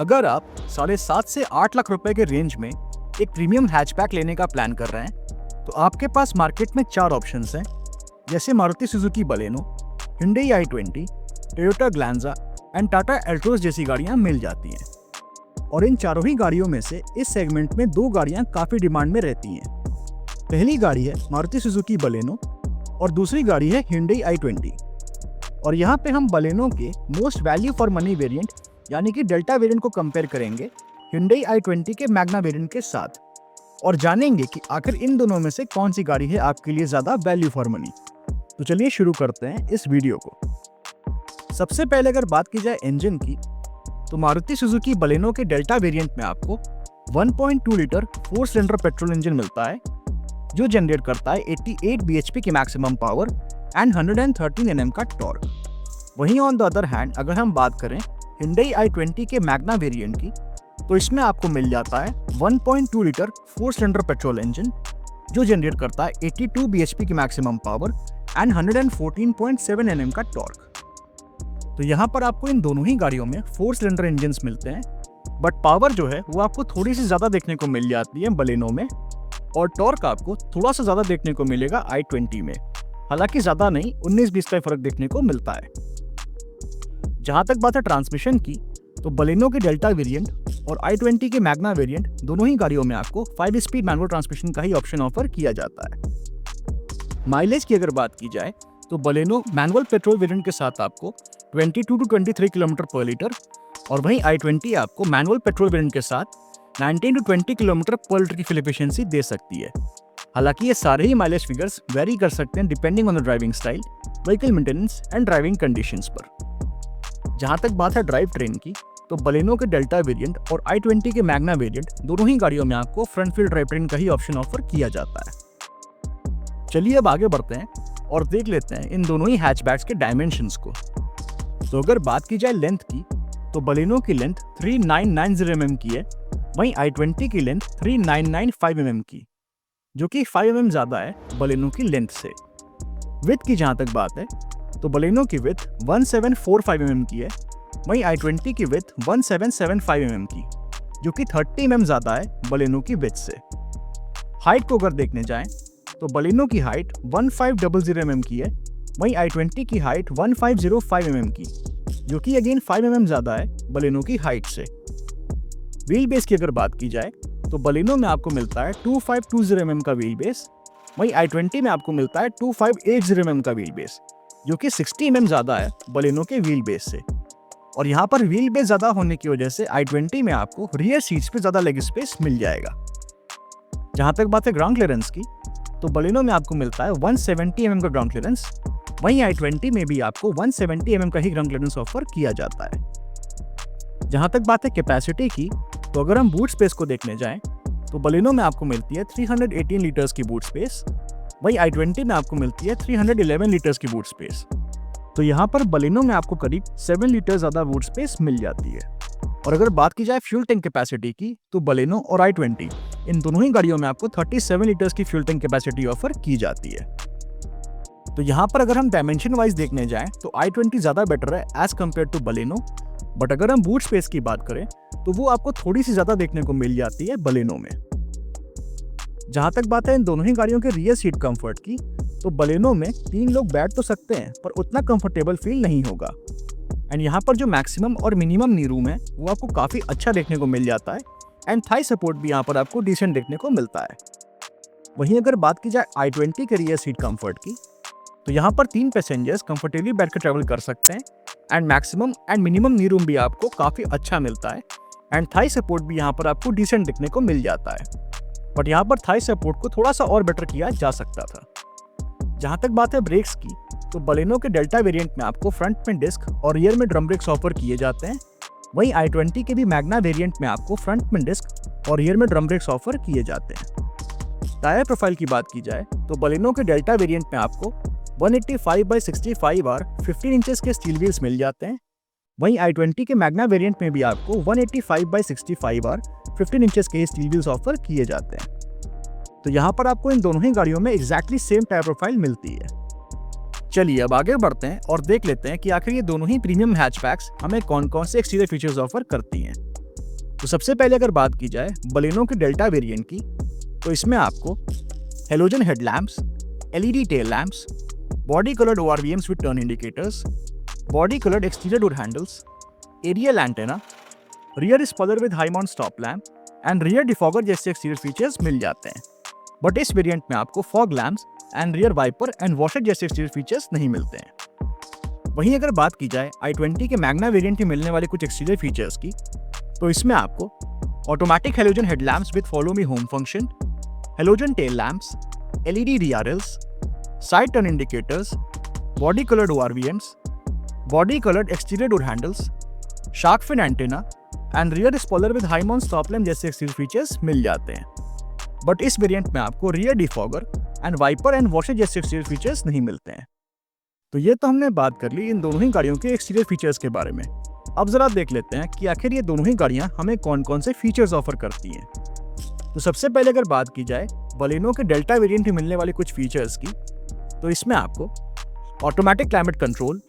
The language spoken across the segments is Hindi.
अगर आप 7.5 से 8 लाख रुपए के रेंज में एक प्रीमियम हैचबैक लेने का प्लान कर रहे हैं तो आपके पास मार्केट में 4 ऑप्शंस हैं, जैसे Maruti Suzuki Baleno, Hyundai i20, Toyota Glanza and Tata Altroz जैसी गाड़ियां मिल जाती हैं। और इन चारों ही गाड़ियों में से इस सेगमेंट में 2 गाड़ियां काफ़ी डिमांड में रहती हैं। पहली गाड़ी है मारुति सुजुकी बलेनो और दूसरी गाड़ी है Hyundai i20। और यहाँ पे हम बलेनो के most value for money variant यानी कि डेल्टा वेरिएंट को कंपेयर करेंगे Hyundai i20 के मैग्ना वेरिएंट के साथ और जानेंगे कि आखिर इन दोनों में से कौन सी गाड़ी है आपके लिए ज़्यादा वैल्यू फॉर मनी। तो चलिए शुरू करते हैं इस वीडियो को। सबसे पहले अगर बात की जाए इंजन की, तो मारुति सुजुकी बलेनो के डेल्टा वेरिएंट में आपको 1.2 लीटर 4 सिलेंडर पेट्रोल इंजन मिलता है जो जनरेट करता है 88 bhp की मैक्सिमम पावर एंड 113 Nm का टॉर्क। वहीं ऑन द अदर हैंड अगर हम बात करें Hyundai i20 के मैग्ना वेरिएंट की, तो इसमें आपको मिल जाता है 1.2 लीटर 4 सिलेंडर पेट्रोल इंजन जो जनरेट करता है 82 bhp की मैक्सिमम पावर एंड 114.7 Nm का टॉर्क। तो यहाँ पर आपको इन दोनों ही गाड़ियों में 4 सिलेंडर इंजन मिलते हैं, बट पावर जो है वो आपको थोड़ी सी ज़्यादा देखने को मिल जाती है बलेनो में, और टॉर्क आपको थोड़ा सा ज़्यादा देखने को मिलेगा i20 में, हालांकि ज़्यादा नहीं, 19-20 का फर्क देखने को मिलता है। जहाँ तक बात है ट्रांसमिशन की, तो बलेनो के डेल्टा वेरिएंट और i20 के मैग्ना वेरिएंट दोनों ही गाड़ियों में आपको 5 स्पीड मैनुअल ट्रांसमिशन का ही ऑप्शन ऑफर किया जाता है। माइलेज की अगर बात की जाए तो बलेनो मैनुअल पेट्रोल वेरिएंट के साथ आपको 22 to 23 किलोमीटर पर लीटर, और वहीं i20 आपको मैनुअल पेट्रोल वेरिएंट के साथ 19 to 20 किलोमीटर पर लीटर की फ्यूल एफिशिएंसी दे सकती है। हालांकि ये सारे ही माइलेज फिगर्स वेरी कर सकते हैं depending on the driving style, vehicle maintenance and driving conditions पर। जहां तक बात है ड्राइव ट्रेन की, तो बलेनो के डेल्टा वेरिएंट और i20 के मैग्ना वेरिएंट दोनों ही गाड़ियों में आपको फ्रंट व्हील ड्राइव ट्रेन का ही ऑप्शन ऑफर किया जाता है। चलिए अब आगे बढ़ते हैं और देख लेते हैं इन दोनों ही हैचबैक्स के डायमेंशंस को। तो अगर बात की जाए लेंथ की, तो बलेनो की लेंथ 3990 mm की है, वहीं i20 की लेंथ 3995 mm की, जो कि 5 mm ज़्यादा है बलेनो की लेंथ से। विड्थ की जहाँ तक बात है, तो बलेनो की विड्थ 1745 mm की है, वहीं i20 की विड्थ 1775 mm की, जो कि 30 mm ज़्यादा है बलेनो की विड्थ से। हाइट को अगर देखने जाएं, तो बलेनो की हाइट 1500 mm की है, वहीं i20 की हाइट 1505 mm की, जो कि अगेन 5 mm ज़्यादा है बलेनो की हाइट से। व्हील बेस की अगर बात की जाए, तो बलेनो में आपको मिलता है 2520 mm का व्हील बेस, वहीं i20 में आपको मिलता है 2580 mm का व्हील बेस, जो कि 60 mm ज़्यादा है बलेनो के व्हील बेस से। और यहाँ पर व्हील बेस ज़्यादा होने की वजह से i20 में आपको रियर सीट्स पे ज़्यादा लेग स्पेस मिल जाएगा। जहाँ तक बात है ग्राउंड क्लियरेंस की, तो बलेनो में आपको मिलता है 170 mm का ग्राउंड क्लियरेंस, वहीं i20 में भी आपको 170 mm का ही ग्राउंड क्लियरेंस ऑफर किया जाता है। जहाँ तक बात है कैपेसिटी की, तो अगर हम बूट स्पेस को देखने जाएं, तो बलेनो में आपको मिलती है 318 लीटर्स की बूट स्पेस, वहीं i20 में आपको मिलती है 311 लीटर्स की बूट स्पेस। तो यहाँ पर बलेनो में आपको करीब 7 लीटर ज़्यादा बूट स्पेस मिल जाती है। और अगर बात की जाए फ्यूल टैंक कैपेसिटी की, तो बलेनो और i20 इन दोनों ही गाड़ियों में आपको 37 लीटर्स की फ्यूल टैंक कैपेसिटी ऑफर की जाती है। तो यहाँ पर अगर हम डायमेंशन वाइज देखने जाएं, तो i20 ज़्यादा बेटर है as compare to Baleno, but अगर हम बूट स्पेस की बात करें तो वो आपको थोड़ी सी ज़्यादा देखने को मिल जाती है बलेनो में। जहाँ तक बात है इन दोनों ही गाड़ियों के रियर सीट कंफर्ट की, तो बलेनो में 3 लोग बैठ तो सकते हैं पर उतना कंफर्टेबल फील नहीं होगा। एंड यहाँ पर जो मैक्सिमम और मिनिमम नी रूम है वो आपको काफ़ी अच्छा देखने को मिल जाता है, एंड थाई सपोर्ट भी यहाँ पर आपको डिसेंट देखने को मिलता है। वहीं अगर बात की जाए i20 के रियर सीट कंफर्ट की, तो यहाँ पर 3 पैसेंजर्स कंफर्टेबली बैठ कर ट्रैवल कर सकते हैं, and maximum and minimum knee room भी आपको काफ़ी अच्छा मिलता है, एंड थाई सपोर्ट भी यहाँ पर आपको डिसेंट देखने को मिल जाता है। बट यहाँ पर थाई सपोर्ट को थोड़ा सा और बेटर किया जा सकता था। जहाँ तक बात है ब्रेक्स की, तो बलेनो के डेल्टा वेरिएंट में आपको फ्रंट में डिस्क और रियर में ड्रम ब्रेक्स ऑफर किए जाते हैं, वहीं i20 के भी मैग्ना वेरिएंट में आपको फ्रंट में डिस्क और रियर में ड्रम ब्रेक्स ऑफर किए जाते हैं। टायर प्रोफाइल की बात की जाए, तो बलेनो के डेल्टा वेरिएंट में आपको 185/65 और 15 इंचेस के स्टील व्हील्स मिल जाते हैं, वहीं i20 के मैग्ना वेरिएंट में भी आपको 185/65 और 15 इंचेस के स्टील व्हील्स ऑफर किए जाते हैं। तो यहाँ पर आपको इन दोनों ही गाड़ियों में एग्जैक्टली सेम टायर प्रोफाइल मिलती है। चलिए अब आगे बढ़ते हैं और देख लेते हैं कि आखिर ये दोनों ही प्रीमियम हैचबैक्स हमें कौन कौन से एक्सटीरियर फीचर्स ऑफर करती हैं। तो सबसे पहले अगर बात की जाए बलेनो के डेल्टा वेरिएंट की, तो इसमें आपको halogen headlamps, LED tail lamps, body coloured ORVMs with turn indicators, body coloured exterior door handles, aerial antenna, rear spoiler with high mount stop lamp and rear defogger जैसे एक्सटीरियर फीचर्स मिल जाते हैं। बट इस वेरिएंट में आपको fog lamps and rear wiper and washer जैसे एक्सटीरियर फीचर्स नहीं मिलते हैं। वहीं अगर बात की जाए i20 के मैग्ना वेरिएंट में मिलने वाले कुछ एक्सटीरियर फीचर्स की, तो इसमें आपको automatic halogen headlamps with follow me home function, halogen tail lamps, LED DRLs, side turn indicators, body coloured ORVMs, body coloured exterior door handles, shark fin antenna and rear spoiler with high mount stop lamp जैसे एक्सटीरियर फीचर्स मिल जाते हैं। बट इस वेरिएंट में आपको rear defogger and wiper and washer जैसे एक्सटीरियर फीचर्स नहीं मिलते हैं। तो ये तो हमने बात कर ली इन दोनों ही गाड़ियों के एक्सटीरियर फीचर्स के बारे में। अब जरा देख लेते हैं कि आखिर ये दोनों ही गाड़ियां हमें कौन कौन से फीचर्स ऑफर करती हैं। तो सबसे पहले अगर बात की जाए बलेनो के डेल्टा वेरिएंट में मिलने वाले कुछ फीचर्स की, तो इसमें आपको automatic climate control,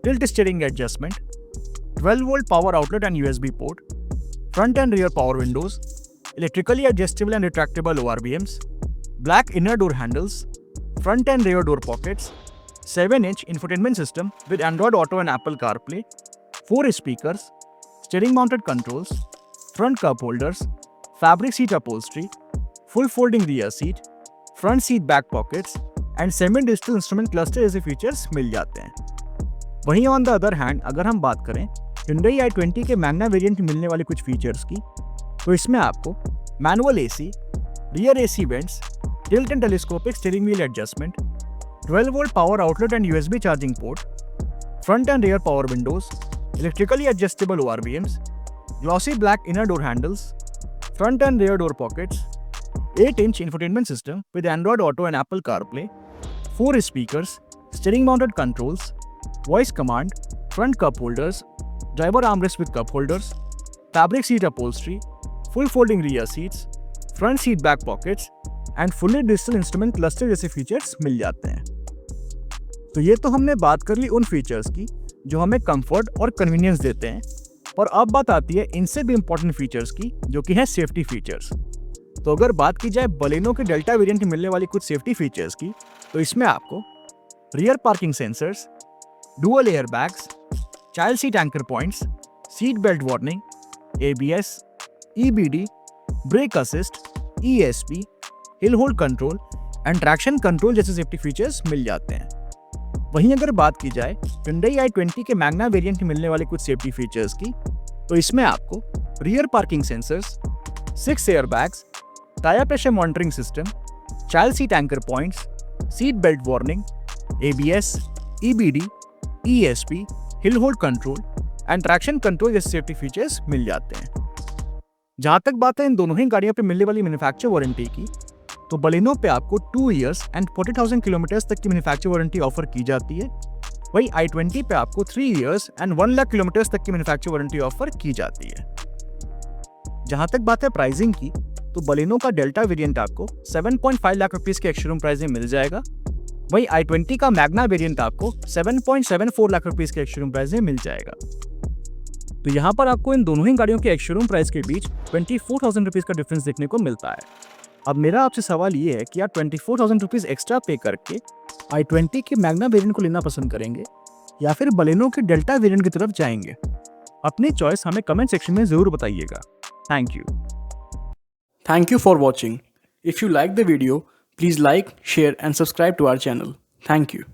tilt steering adjustment, 12 volt power outlet and USB port, front end rear power Windows, electrically adjustable and retractable ORVMs, black inner door handles, front end rear door pockets, 7-inch infotainment system with Android Auto and Apple CarPlay, 4 speakers, steering mounted controls, front cup holders, fabric seat upholstery, full folding rear seat, front seat back pockets and semi-digital instrument cluster जैसे फीचर्स मिल जाते हैं। वहीं ऑन द अदर हैंड अगर हम बात करें Hyundai i20 के मैग्ना वेरिएंट में मिलने वाले कुछ फीचर्स की, तो इसमें आपको manual AC, rear AC vents, tilt and telescopic steering wheel adjustment, 12 volt power outlet and USB charging port, front end rear power Windows, electrically adjustable ORVMs, glossy black inner door handles, front end rear door pockets, 8-inch infotainment system with Android Auto and Apple CarPlay, 4 speakers, steering mounted controls, voice command, front cup holders, driver armrest with cup holders, fabric seat upholstery, full folding rear seats, front seat back pockets and fully digital instrument cluster जैसे फीचर्स मिल जाते हैं। तो ये तो हमने बात कर ली उन फीचर्स की जो हमें कंफर्ट और कन्वीनियंस देते हैं, और अब बात आती है इनसे भी इंपॉर्टेंट फीचर्स की जो कि है सेफ्टी फीचर्स। तो अगर बात की जाए बलेनो के डेल्टा वेरिएंट में मिलने वाली कुछ सेफ्टी फीचर्स की, तो इसमें आपको rear parking sensors, dual air bags, child seat anchor points, seat belt warning, ABS, EBD, brake assist, ESP, hill hold control and traction control जैसे सेफ्टी फीचर्स मिल जाते हैं। वहीं अगर बात की जाए Hyundai i20 के मैग्ना वेरिएंट में मिलने वाले कुछ सेफ्टी फीचर्स की, तो इसमें आपको rear parking sensors, 6 air bags, tyre pressure monitoring system, child seat anchor points, seat belt warning, ABS, EBD, ESP, hill hold control and traction control जैसे सेफ्टी फीचर्स मिल जाते हैं। जहां तक बात है इन दोनों ही गाड़ियों पे मिलने वाली मैन्युफैक्चर वारंटी की, तो बलेनो पे आपको 2 years एंड 40,000 किलोमीटर्स तक की मैन्युफैक्चर वारंटी ऑफर की जाती है। वहीं i20 पे आपको 3 years एंड 1 लाख किलोमीटर्स तक की मैन्युफैक्चर वारंटी ऑफर की जाती है। जहां तक बात है प्राइसिंग की, तो बलेनो का डेल्टा वेरिएंट आपको 7.5 लाख रुपीस के एक्स-शोरूम प्राइस में मिल जाएगा। वहीं i20 का मैग्ना वेरिएंट आपको 7.74 लाख रुपीस के एक्स-शोरूम प्राइस में मिल जाएगा। तो यहाँ पर आपको इन दोनों ही गाड़ियों के एक्स-शोरूम प्राइस के बीच 24,000 रुपीस का डिफरेंस देखने को मिलता है। अब मेरा आपसे सवाल ये है कि आप 24,000 रुपीज़ एक्स्ट्रा पे करके i20 के मैग्ना वेरिएंट को लेना पसंद करेंगे या फिर बलेनो के डेल्टा वेरिएंट की तरफ जाएंगे? अपनी चॉइस हमें कमेंट सेक्शन में ज़रूर बताइएगा। Thank you. Thank you for watching. If you like the video, please like, share and subscribe to our channel. Thank you.